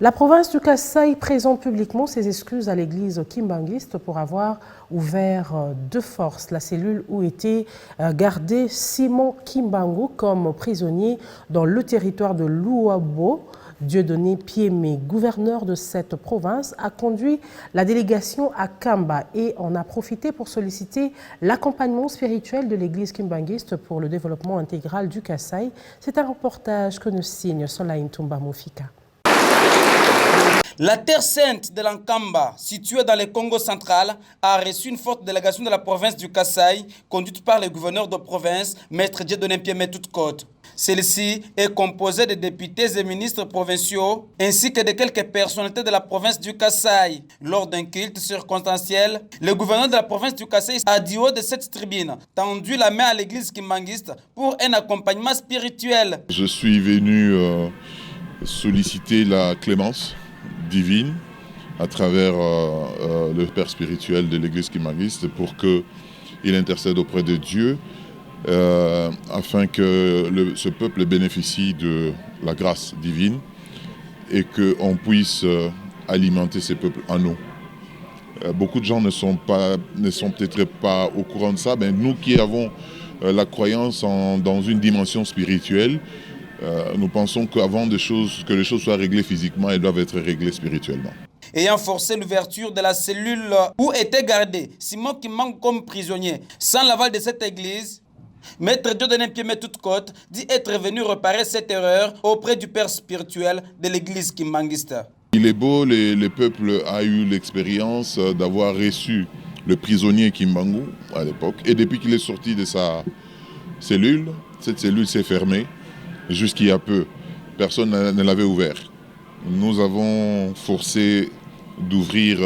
La province du Kasaï présente publiquement ses excuses à l'église kimbanguiste pour avoir ouvert de force la cellule où était gardé Simon Kimbangu comme prisonnier dans le territoire de Louabo. Dieudonné Piémé, gouverneur de cette province, a conduit la délégation à Kamba et en a profité pour solliciter l'accompagnement spirituel de l'église kimbanguiste pour le développement intégral du Kasaï. C'est un reportage que nous signe Solaïn Toumba Moufika. La terre sainte de l'Ankamba, située dans le Congo central, a reçu une forte délégation de la province du Kasaï, conduite par le gouverneur de province, Maître Dieudonné Piémé Toute-Côte. Celle-ci est composée de députés et ministres provinciaux, ainsi que de quelques personnalités de la province du Kasaï. Lors d'un culte circonstanciel, le gouverneur de la province du Kasaï a du haut de cette tribune tendu la main à l'église kimbanguiste pour un accompagnement spirituel. Je suis venu solliciter la clémence divine à travers le père spirituel de l'église kimbanguiste pour qu'il intercède auprès de Dieu afin que ce peuple bénéficie de la grâce divine et qu'on puisse alimenter ces peuples en eau. Beaucoup de gens ne sont peut-être pas au courant de ça, mais nous qui avons la croyance dans une dimension spirituelle, nous pensons qu'avant que les choses soient réglées physiquement, elles doivent être réglées spirituellement. Ayant forcé l'ouverture de la cellule où était gardé Simon Kimbangu comme prisonnier, sans l'aval de cette église, Maître Dieudonné Piémé Toute-Côte dit être venu réparer cette erreur auprès du père spirituel de l'église kimbanguiste. Il est beau, le peuple a eu l'expérience d'avoir reçu le prisonnier Kimbangu à l'époque, et depuis qu'il est sorti de sa cellule, cette cellule s'est fermée. Jusqu'il y a peu, personne ne l'avait ouvert. Nous avons forcé d'ouvrir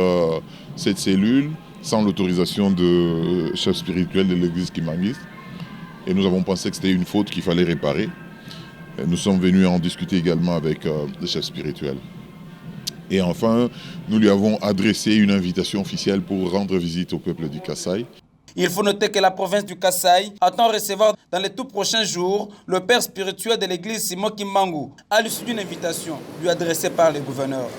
cette cellule sans l'autorisation du chef spirituel de l'église kimbanguiste. Et nous avons pensé que c'était une faute qu'il fallait réparer. Et nous sommes venus en discuter également avec le chef spirituel. Et enfin, nous lui avons adressé une invitation officielle pour rendre visite au peuple du Kasaï. Il faut noter que la province du Kasaï attend recevoir dans les tout prochains jours le père spirituel de l'église Simon Kimbangu à l'issue d'une invitation lui adressée par le gouverneur.